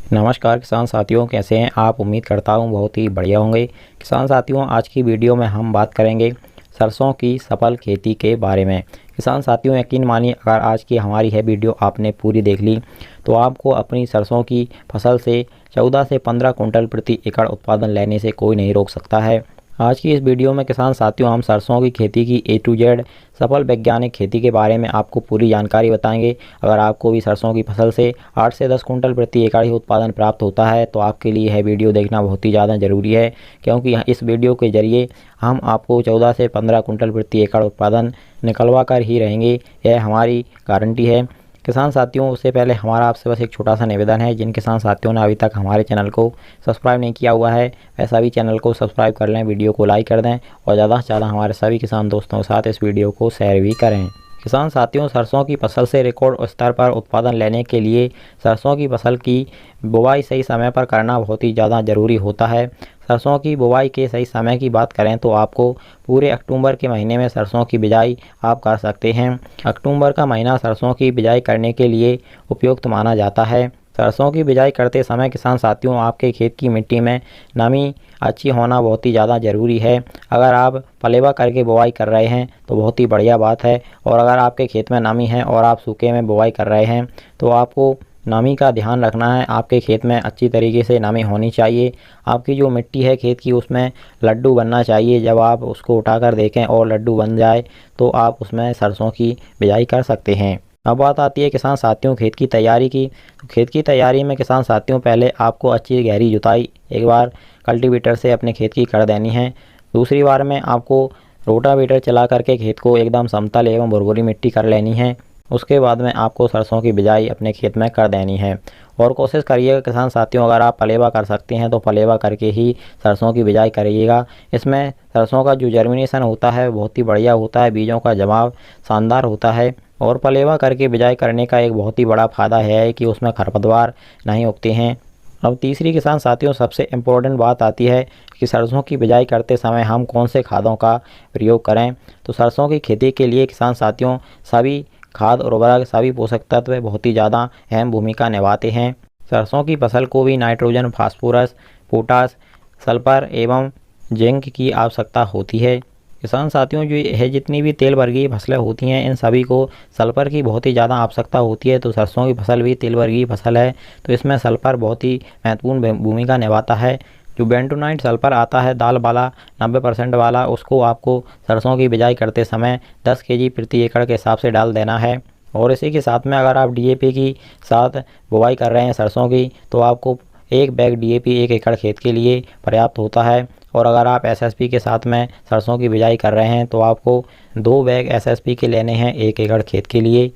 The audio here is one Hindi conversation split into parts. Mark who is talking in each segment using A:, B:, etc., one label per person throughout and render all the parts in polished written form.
A: नमस्कार किसान साथियों, कैसे हैं आप। उम्मीद करता हूं बहुत ही बढ़िया होंगे। किसान साथियों, आज की वीडियो में हम बात करेंगे सरसों की सफल खेती के बारे में। किसान साथियों, यकीन मानिए अगर आज की हमारी है वीडियो आपने पूरी देख ली तो आपको अपनी सरसों की फसल से 14 से 15 कुंटल प्रति एकड़ उत्पादन लेने से कोई नहीं रोक सकता है। आज की इस वीडियो में किसान साथियों हम सरसों की खेती की A to Z सफल वैज्ञानिक खेती के बारे में आपको पूरी जानकारी बताएंगे। अगर आपको भी सरसों की फसल से 8 से 10 कुंटल प्रति एकड़ ही उत्पादन प्राप्त होता है तो आपके लिए यह वीडियो देखना बहुत ही ज़्यादा ज़रूरी है, क्योंकि इस वीडियो के जरिए हम आपको 14 से 15 कुंटल प्रति एकड़ उत्पादन निकलवा कर ही रहेंगे, यह हमारी गारंटी है। किसान साथियों, उससे पहले हमारा आपसे बस एक छोटा सा निवेदन है। जिन किसान साथियों ने अभी तक हमारे चैनल को सब्सक्राइब नहीं किया हुआ है वैसा भी चैनल को सब्सक्राइब कर लें, वीडियो को लाइक कर दें और ज़्यादा से ज़्यादा हमारे सभी किसान दोस्तों के साथ इस वीडियो को शेयर भी करें। किसान साथियों, सरसों की फसल से रिकॉर्ड स्तर पर उत्पादन लेने के लिए सरसों की फसल की बुवाई सही समय पर करना बहुत ही ज़्यादा ज़रूरी होता है। सरसों की बुवाई के सही समय की बात करें तो आपको पूरे अक्टूबर के महीने में सरसों की बिजाई आप कर सकते हैं। अक्टूबर का महीना सरसों की बिजाई करने के लिए उपयुक्त माना जाता है। सरसों की बिजाई करते समय किसान साथियों आपके खेत की मिट्टी में नमी अच्छी होना बहुत ही ज़्यादा ज़रूरी है। अगर आप पलेवा करके बुवाई कर रहे हैं तो बहुत ही बढ़िया बात है, और अगर आपके खेत में नमी है और आप सूखे में बुवाई कर रहे हैं तो आपको नमी का ध्यान रखना है। आपके खेत में अच्छी तरीके से नमी होनी चाहिए। आपकी जो मिट्टी है खेत की उसमें लड्डू बनना चाहिए। जब आप उसको उठाकर देखें और लड्डू बन जाए तो आप उसमें सरसों की बिजाई कर सकते हैं। अब बात आती है किसान साथियों खेत की तैयारी की। तो खेत की तैयारी में किसान साथियों पहले आपको अच्छी गहरी जुताई एक बार कल्टीवेटर से अपने खेत की कर देनी है। दूसरी बार में आपको रोटावेटर चला करके खेत को एकदम समतल एवं भुरभुरी मिट्टी कर लेनी है। उसके बाद में आपको सरसों की बिजाई अपने खेत में कर देनी है। और कोशिश करिएगा किसान साथियों, अगर आप पलेवा कर सकते हैं तो पलेवा करके ही सरसों की बिजाई करिएगा। इसमें सरसों का जो जर्मिनेशन होता है बहुत ही बढ़िया होता है, बीजों का जमाव शानदार होता है। और पलेवा करके बिजाई करने का एक बहुत ही बड़ा फ़ायदा है कि उसमें खरपतवार नहीं उगते हैं। अब तीसरी किसान साथियों सबसे इम्पोर्टेंट बात आती है कि सरसों की बिजाई करते समय हम कौन से खादों का प्रयोग करें। तो सरसों की खेती के लिए किसान साथियों सभी खाद उर्वरक सभी पोषक तत्व बहुत ही ज़्यादा अहम भूमिका निभाते हैं। सरसों की फसल को भी नाइट्रोजन, फास्फोरस, पोटास, सल्फर एवं जिंक की आवश्यकता होती है। किसान साथियों जो है जितनी भी तेल वर्गीय फसलें होती हैं इन सभी को सल्फर की बहुत ही ज़्यादा आवश्यकता होती है। तो सरसों की फसल भी तेल वर्गीय फसल है तो इसमें सल्फर बहुत ही महत्वपूर्ण भूमिका निभाता है। जो बेंटोनाइट सल्फर आता है दाल वाला 90% वाला, उसको आपको सरसों की बिजाई करते समय 10 kg प्रति एकड़ के हिसाब से डाल देना है। और इसी के साथ में अगर आप DAP की साथ बुवाई कर रहे हैं सरसों की तो आपको 1 बैग DAP 1 एकड़ खेत के लिए पर्याप्त होता है। और अगर आप SSP के साथ में सरसों की बिजाई कर रहे हैं तो आपको 2 बैग SSP के लेने हैं 1 एकड़ खेत के लिए।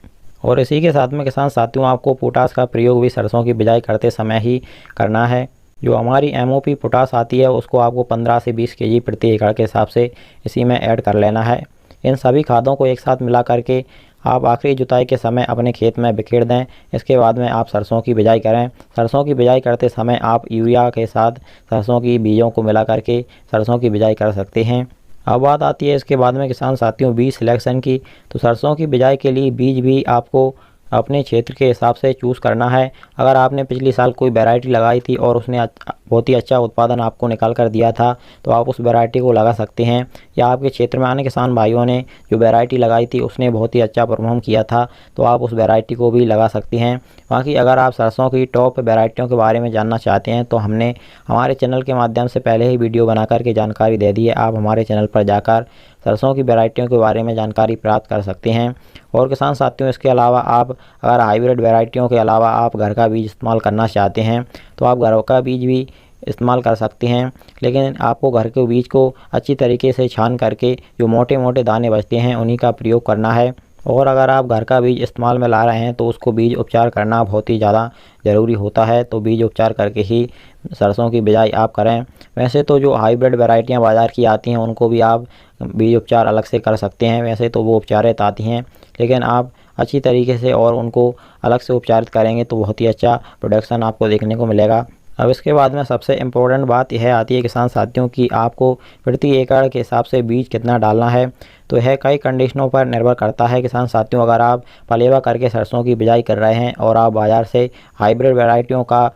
A: और इसी के साथ में किसान साथियों आपको पोटास का प्रयोग भी सरसों की बिजाई करते समय ही करना है। जो हमारी MOP पोटास आती है उसको आपको 15 से 20 kg प्रति एकड़ के हिसाब से इसी में ऐड कर लेना है। इन सभी खादों को एक साथ मिला करके आप आखिरी जुताई के समय अपने खेत में बिखेर दें। इसके बाद में आप सरसों की बिजाई करें। सरसों की बिजाई करते समय आप यूरिया के साथ सरसों की बीजों को मिला करके सरसों की बिजाई कर सकते हैं। अब बात आती है इसके बाद में किसान साथियों बीज सिलेक्शन की। तो सरसों की बिजाई के लिए बीज भी आपको अपने क्षेत्र के हिसाब से चूज़ करना है। अगर आपने पिछली साल कोई वैरायटी लगाई थी और उसने बहुत ही अच्छा उत्पादन आपको निकाल कर दिया था तो आप उस वैरायटी को लगा सकते हैं। या आपके क्षेत्र में आने किसान भाइयों ने जो वैरायटी लगाई थी उसने बहुत ही अच्छा परफॉर्म किया था तो आप उस वैरायटी को भी लगा सकते हैं। बाकी अगर आप सरसों की टॉप वैरायटियों के बारे में जानना चाहते हैं तो हमने हमारे चैनल के माध्यम से पहले ही वीडियो बना करके जानकारी दे दी है। आप हमारे चैनल पर जाकर सरसों की वैरायटियों के बारे में जानकारी प्राप्त कर सकते हैं। और किसान साथियों इसके अलावा आप अगर हाइब्रिड वैरायटियों के अलावा आप घर का बीज इस्तेमाल करना चाहते हैं तो आप घर का बीज भी इस्तेमाल कर सकते हैं। लेकिन आपको घर के बीज को अच्छी तरीके से छान करके जो मोटे मोटे दाने बचते हैं उन्हीं का प्रयोग करना है। और अगर आप घर का बीज इस्तेमाल में ला रहे हैं तो उसको बीज उपचार करना बहुत ही ज़्यादा ज़रूरी होता है। तो बीज उपचार करके ही सरसों की बिजाई आप करें। वैसे तो जो हाइब्रिड वैरायटियां बाज़ार की आती हैं उनको भी आप बीज उपचार अलग से कर सकते हैं। वैसे तो वो उपचारित आती हैं, लेकिन आप अच्छी तरीके से और उनको अलग से उपचारित करेंगे तो बहुत ही अच्छा प्रोडक्शन आपको देखने को मिलेगा। अब इसके बाद में सबसे इम्पोर्टेंट बात यह आती है किसान साथियों कि आपको प्रति एकड़ के हिसाब से बीज कितना डालना है। तो यह कई कंडीशनों पर निर्भर करता है किसान साथियों। अगर आप पलेवा करके सरसों की बिजाई कर रहे हैं और आप बाज़ार से हाइब्रिड वैरायटियों का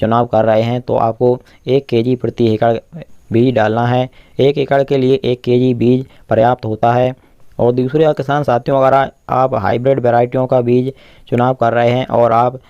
A: चुनाव कर रहे हैं तो आपको 1 केजी प्रति एकड़ बीज डालना है। 1 एकड़ के लिए 1 केजी बीज पर्याप्त होता है। और दूसरे किसान साथियों, अगर आप हाइब्रिड वैरायटियों का बीज चुनाव कर रहे हैं और आप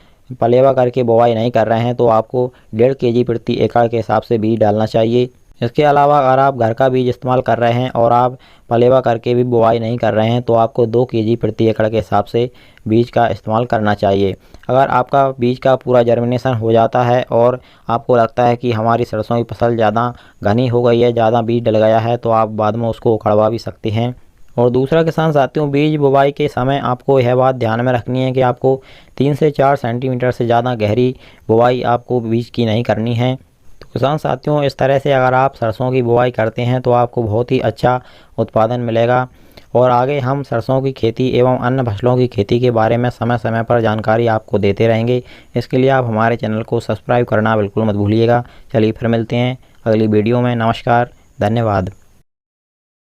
A: पलेवा करके बुवाई नहीं कर रहे हैं तो आपको 1.5 केजी प्रति एकड़ के हिसाब से बीज डालना चाहिए। इसके अलावा अगर आप घर का बीज इस्तेमाल कर रहे हैं और आप पलेवा करके भी बुवाई नहीं कर रहे हैं तो आपको 2 केजी प्रति एकड़ के हिसाब से बीज का इस्तेमाल करना चाहिए। अगर आपका बीज का पूरा जर्मिनेशन हो जाता है और आपको लगता है कि हमारी सरसों की फसल ज़्यादा घनी हो गई है, ज़्यादा बीज डल गया है, तो आप बाद में उसको उखड़वा भी सकते हैं। और दूसरा किसान साथियों, बीज बुवाई के समय आपको यह बात ध्यान में रखनी है कि आपको 3 से 4 सेंटीमीटर से ज़्यादा गहरी बुवाई आपको बीज की नहीं करनी है। तो किसान साथियों, इस तरह से अगर आप सरसों की बुवाई करते हैं तो आपको बहुत ही अच्छा उत्पादन मिलेगा। और आगे हम सरसों की खेती एवं अन्य फसलों की खेती के बारे में समय समय पर जानकारी आपको देते रहेंगे। इसके लिए आप हमारे चैनल को सब्सक्राइब करना बिल्कुल मत भूलिएगा। चलिए फिर मिलते हैं अगली वीडियो में। नमस्कार, धन्यवाद।